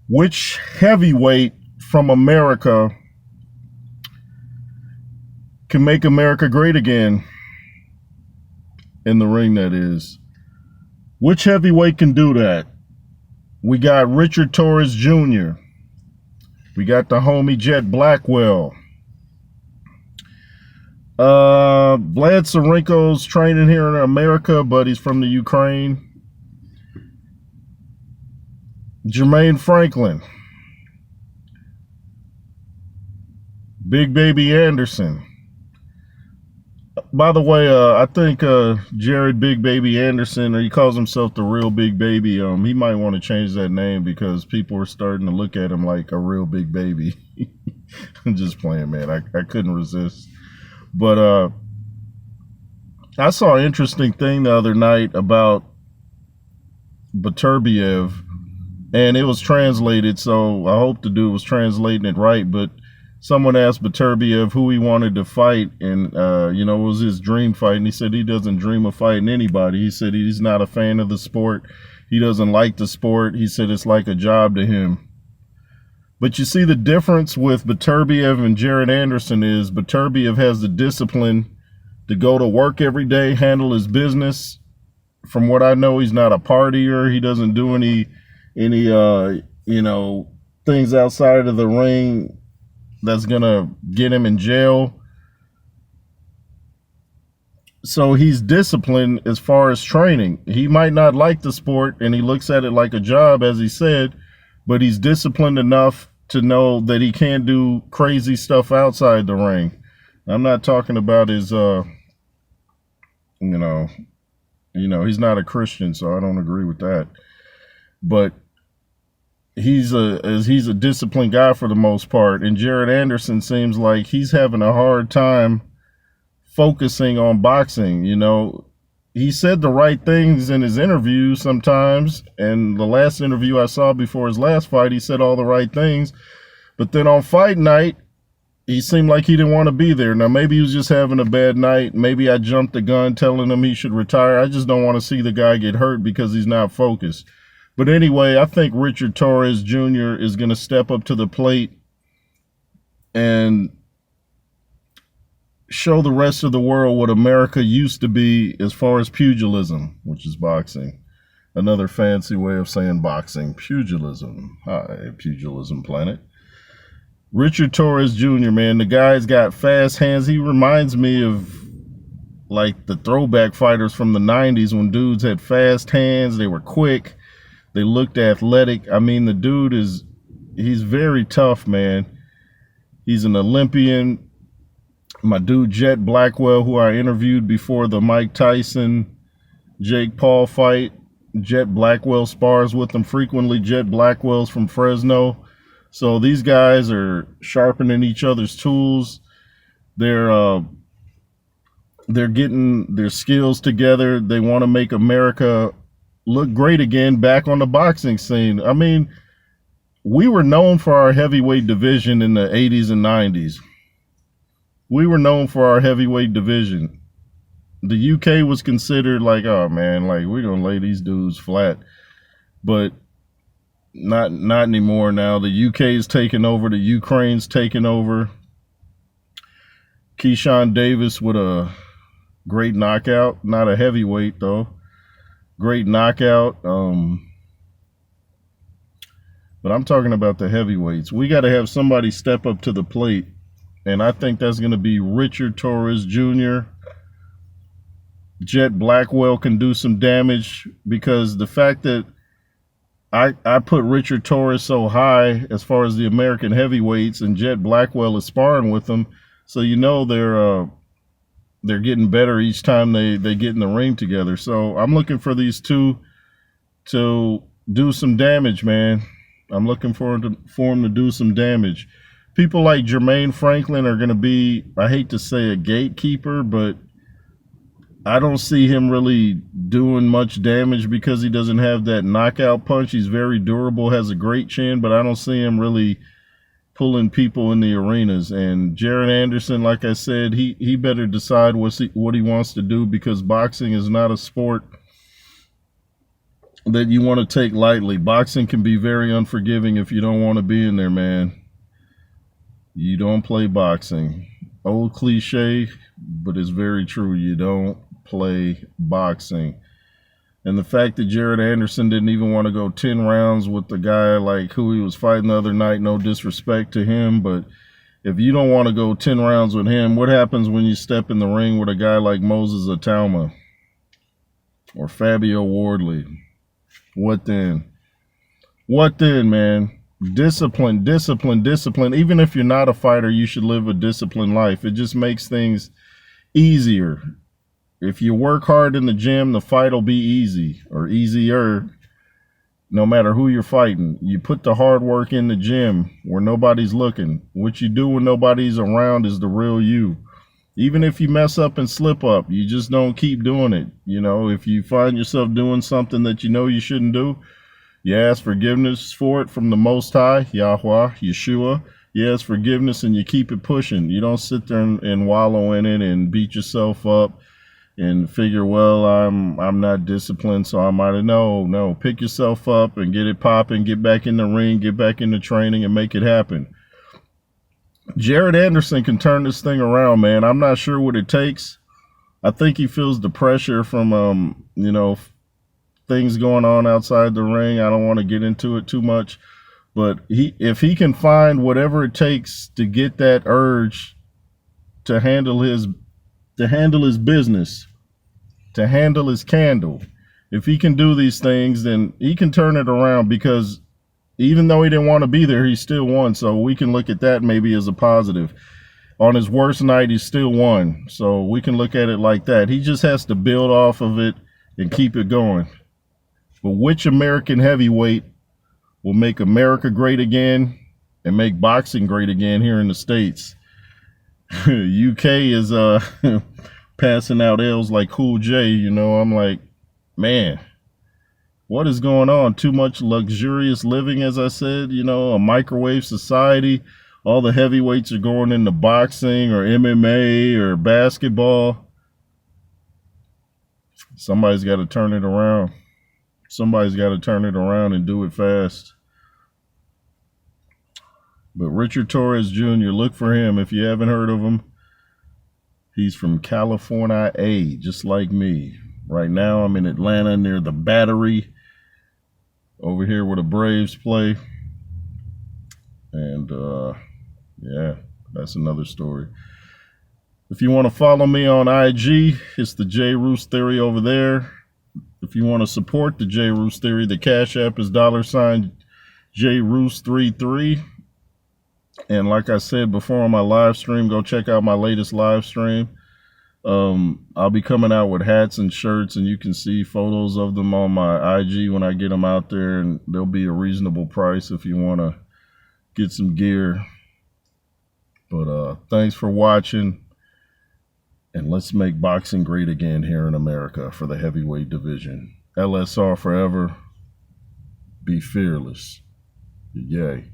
Which heavyweight from America can make America great again in the ring, that is? Which heavyweight can do that? We got Richard Torres Jr. We got the homie Jet Blackwell. Vlad Tsarenko's training here in America, but he's from the Ukraine. Jermaine Franklin. Big Baby Anderson. By the way, I think Jared Big Baby Anderson, or he calls himself the real Big Baby, he might want to change that name because people are starting to look at him like a real big baby. I'm just playing, man. I couldn't resist. But I saw an interesting thing the other night about Beterbiev, and it was translated, so I hope the dude was translating it right, but someone asked Beterbiev who he wanted to fight, and it was his dream fight, and he said he doesn't dream of fighting anybody. He said he's not a fan of the sport. He doesn't like the sport. He said it's like a job to him. But you see, the difference with Beterbiev and Jared Anderson is Beterbiev has the discipline to go to work every day, handle his business. From what I know, he's not a partier. He doesn't do any things outside of the ring that's going to get him in jail. So he's disciplined as far as training. He might not like the sport, and he looks at it like a job, as he said, but he's disciplined enough to know that he can't do crazy stuff outside the ring. I'm not talking about his, he's not a Christian, so I don't agree with that. But he's a disciplined guy for the most part, and Jared Anderson seems like he's having a hard time focusing on boxing. He said the right things in his interviews sometimes, and the last interview I saw before his last fight, he said all the right things, but then on fight night, he seemed like he didn't want to be there. Now, maybe he was just having a bad night. Maybe I jumped the gun telling him he should retire. I just don't want to see the guy get hurt because he's not focused. But anyway, I think Richard Torres Jr. is going to step up to the plate and show the rest of the world what America used to be as far as pugilism, which is boxing. Another fancy way of saying boxing, pugilism. Hi, Pugilism Planet. Richard Torres Jr., man, the guy's got fast hands. He reminds me of like the throwback fighters from the 90s when dudes had fast hands. They were quick. They looked athletic. I mean, the dude he's very tough, man. He's an Olympian. My dude, Jet Blackwell, who I interviewed before the Mike Tyson, Jake Paul fight. Jet Blackwell spars with him frequently. Jet Blackwell's from Fresno. So these guys are sharpening each other's tools. They're getting their skills together. They want to make America look great again back on the boxing scene. I mean, we were known for our heavyweight division in the 80s and 90s. We were known for our heavyweight division. The UK was considered like, oh man, like we're going to lay these dudes flat. But not anymore now. The UK is taking over. The Ukraine's taking over. Keyshawn Davis with a great knockout. Not a heavyweight, though. Great knockout. But I'm talking about the heavyweights. We got to have somebody step up to the plate. And I think that's going to be Richard Torres Jr. Jet Blackwell can do some damage because the fact that I put Richard Torres so high as far as the American heavyweights, and Jet Blackwell is sparring with them, so they're getting better each time they get in the ring together. So I'm looking for these two to do some damage, man. I'm looking for them to do some damage. People like Jermaine Franklin are going to be, I hate to say a gatekeeper, but I don't see him really doing much damage because he doesn't have that knockout punch. He's very durable, has a great chin, but I don't see him really pulling people in the arenas. And Jared Anderson, like I said, he better decide what he wants to do because boxing is not a sport that you want to take lightly. Boxing can be very unforgiving if you don't want to be in there, man. You don't play boxing. Old cliche, but it's very true. You don't play boxing. And the fact that Jared Anderson didn't even want to go 10 rounds with the guy like who he was fighting the other night, no disrespect to him, but if you don't want to go 10 rounds with him, what happens when you step in the ring with a guy like Moses Atauma or Fabio Wardley? What then? What then, man? Discipline, discipline, discipline. Even if you're not a fighter, you should live a disciplined life. It just makes things easier. If you work hard in the gym, the fight will be easy or easier, no matter who you're fighting. You put the hard work in the gym where nobody's looking. What you do when nobody's around is the real you. Even if you mess up and slip up, you just don't keep doing it. You know, if you find yourself doing something that you know you shouldn't do, you ask forgiveness for it from the Most High, Yahweh, Yeshua. You ask forgiveness and you keep it pushing. You don't sit there and wallow in it and beat yourself up and figure, well, I'm not disciplined, so I might have. No. Pick yourself up and get it popping, get back in the ring, get back into training and make it happen. Jared Anderson can turn this thing around, man. I'm not sure what it takes. I think he feels the pressure from, things going on outside the ring. I don't want to get into it too much, but if he can find whatever it takes to get that urge to handle his business, to handle his candle, if he can do these things, then he can turn it around, because even though he didn't want to be there, he still won. So we can look at that maybe as a positive. On his worst night, he still won. So we can look at it like that. He just has to build off of it and keep it going. But which American heavyweight will make America great again and make boxing great again here in the States? UK is passing out L's like Cool J. I'm like, man, what is going on? Too much luxurious living, as I said, a microwave society. All the heavyweights are going into boxing or MMA or basketball. Somebody's got to turn it around. Somebody's got to turn it around and do it fast. But Richard Torres Jr., look for him if you haven't heard of him. He's from California, just like me. Right now I'm in Atlanta near the Battery, over here where the Braves play. And yeah, that's another story. If you want to follow me on IG, it's the J Roos Theory over there. If you want to support the J Roos Theory, the Cash App is $JRoos33. And like I said before on my live stream, go check out my latest live stream. I'll be coming out with hats and shirts, and you can see photos of them on my IG when I get them out there, and they'll be a reasonable price if you want to get some gear. But thanks for watching, and let's make boxing great again here in America for the heavyweight division. LSR forever. Be fearless. Yay.